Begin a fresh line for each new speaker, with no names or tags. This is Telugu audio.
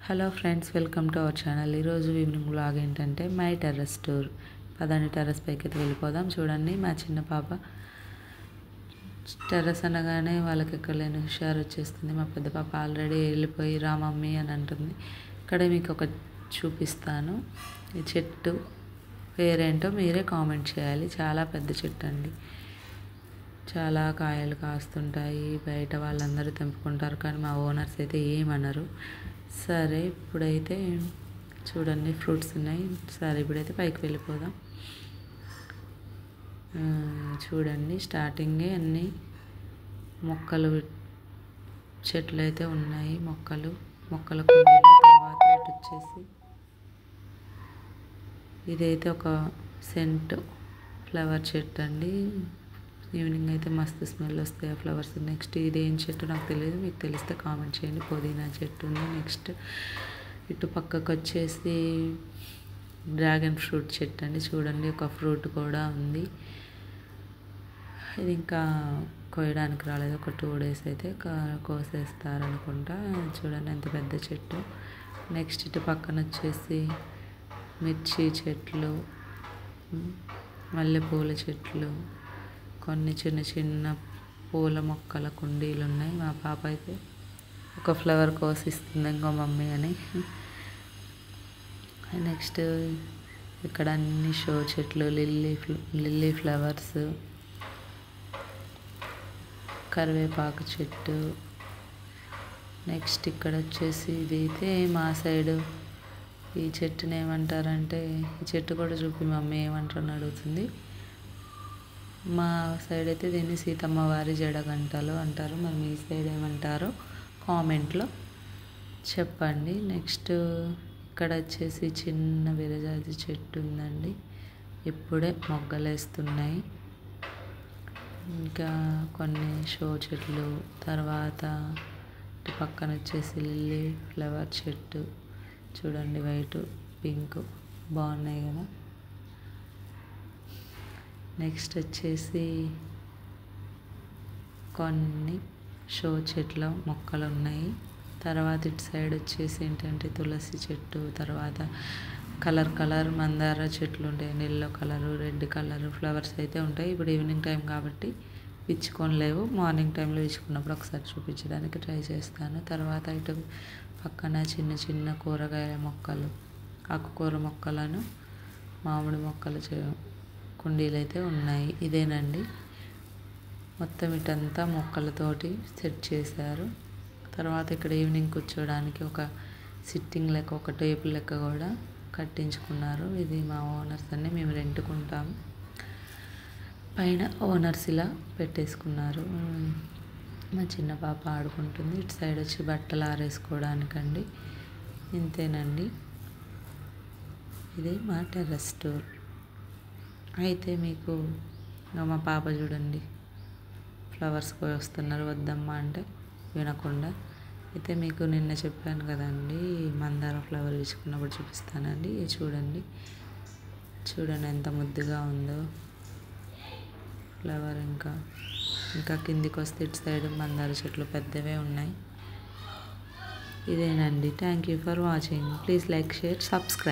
Hello friends, welcome to our channel. ఈరోజు ఈవినింగ్ వ్లాగ్ ఏంటంటే మై టెర్రస్ టూర్. పదండి టెర్రస్ పైకి అయితే వెళ్ళిపోదాం. చూడండి, మా చిన్న పాప టెర్రస్ అనగానే వాళ్ళకి ఎక్కలేని హుషారు వచ్చేస్తుంది. మా పెద్ద పాప ఆల్రెడీ వెళ్ళిపోయి రా మమ్మీ అని అంటుంది. ఇక్కడ మీకు ఒక చూపిస్తాను. ఈ చెట్టు పేరేంటో మీరే కామెంట్ చేయాలి. చాలా పెద్ద చెట్టు అండి. చాలా కాయలు కాస్తుంటాయి. బయట వాళ్ళందరూ తెంపుకుంటారు, కానీ మా ఓనర్స్ అయితే ఏమనరు. సరే, ఇప్పుడైతే చూడండి ఫ్రూట్స్ ఉన్నాయి. సరే, ఇప్పుడైతే పైకి వెళ్ళిపోదాం. చూడండి, స్టార్టింగే అన్ని మొక్కలు చెట్లు అయితే ఉన్నాయి. మొక్కల కుండీలు. తర్వాత ఇటు వచ్చేసి ఇదైతే ఒక సెంట్ ఫ్లవర్ చెట్టు అండి. ఈవినింగ్ అయితే మస్తు స్మెల్ వస్తాయి ఆ ఫ్లవర్స్. నెక్స్ట్ ఇదేం చెట్టు నాకు తెలియదు, మీకు తెలిస్తే కామెంట్ చేయండి. పుదీనా చెట్టు ఉంది. నెక్స్ట్ ఇటు పక్కకు వచ్చేసి డ్రాగన్ ఫ్రూట్ చెట్టు అండి. చూడండి, ఒక ఫ్రూట్ కూడా ఉంది. ఇది ఇంకా కోయడానికి రాలేదు. ఒక 2 days అయితే కోసేస్తారనుకుంటా. చూడండి ఎంత పెద్ద చెట్టు. నెక్స్ట్ ఇటు పక్కన వచ్చేసి మిర్చి చెట్లు, మల్లెపూల చెట్లు, కొన్ని చిన్న చిన్న పూల మొక్కల కుండీలు ఉన్నాయి. మా పాప అయితే ఒక ఫ్లవర్ కోసిస్తుంది ఇంకో మమ్మీ అని. నెక్స్ట్ ఇక్కడ అన్ని షో చెట్లు, లిల్లీ ఫ్లవర్స్, కరివేపాకు చెట్టు. నెక్స్ట్ ఇక్కడ వచ్చేసి ఇదైతే మా సైడు ఈ చెట్టుని ఏమంటారంటే, ఈ చెట్టు కూడా చూపి మమ్మీ ఏమంటారని అడుగుతుంది. మా సైడ్ అయితే దీన్ని సీతమ్మ వారి జడగంటలు అంటారు. మరి మీ సైడ్ ఏమంటారో కామెంట్లో చెప్పండి. నెక్స్ట్ ఇక్కడ వచ్చేసి చిన్న విరజాజి చెట్టు ఉందండి. ఇప్పుడే మొగ్గలేస్తున్నాయి. ఇంకా కొన్ని షో చెట్లు. తర్వాత ఇటు పక్కన వచ్చేసి లిల్లీ ఫ్లవర్ చెట్టు. చూడండి, వైట్ పింక్ బాగున్నాయి కదా. నెక్స్ట్ వచ్చేసి కొన్ని షో చెట్ల మొక్కలు ఉన్నాయి. తర్వాత ఇటు సైడ్ వచ్చేసి ఏంటంటే తులసి చెట్టు. తర్వాత కలర్ మందార చెట్లు ఉంటాయండి. Yellow colour, red colour flowers అయితే ఉంటాయి. ఇప్పుడు ఈవినింగ్ టైం కాబట్టి విచ్చుకొని లేవు. మార్నింగ్ టైంలో విచ్చుకున్నప్పుడు ఒకసారి చూపించడానికి ట్రై చేస్తాను. తర్వాత ఇటు పక్కన చిన్న చిన్న కూరగాయల మొక్కలు, ఆకుకూర మొక్కలను, మామిడి మొక్కలు కుండీలు అయితే ఉన్నాయి. ఇదేనండి మొత్తం ఇటంతా మొక్కలతోటి సెట్ చేశారు. తర్వాత ఇక్కడ ఈవినింగ్ కూర్చోడానికి ఒక సిట్టింగ్ లెక్క, ఒక టేబుల్ లెక్క కూడా కట్టించుకున్నారు. ఇది మా ఓనర్స్ అన్ని, మేము రెంట్కుంటాము. పైన ఓనర్స్ ఇలా పెట్టేసుకున్నారు. మా చిన్న పాప ఆడుకుంటుంది. ఇటు సైడ్ వచ్చి బట్టలు ఆరేసుకోవడానికండి. ఇంతేనండి, ఇది మా టెర్రస్ టూర్. అయితే మీకు మా పాప చూడండి ఫ్లవర్స్ వస్తున్నారు వద్దమ్మా అంటే వినకుండా. అయితే మీకు నిన్న చెప్పాను కదండి, మందార ఫ్లవర్ విచ్చుకున్నప్పుడు చూపిస్తానండి. చూడండి ఎంత ముద్దుగా ఉందో ఫ్లవర్. ఇంకా కిందికి వస్తే ఇటు సైడ్ మందార చెట్లు పెద్దవే ఉన్నాయి. ఇదేనండి. Thank you for watching. Please like, share, subscribe.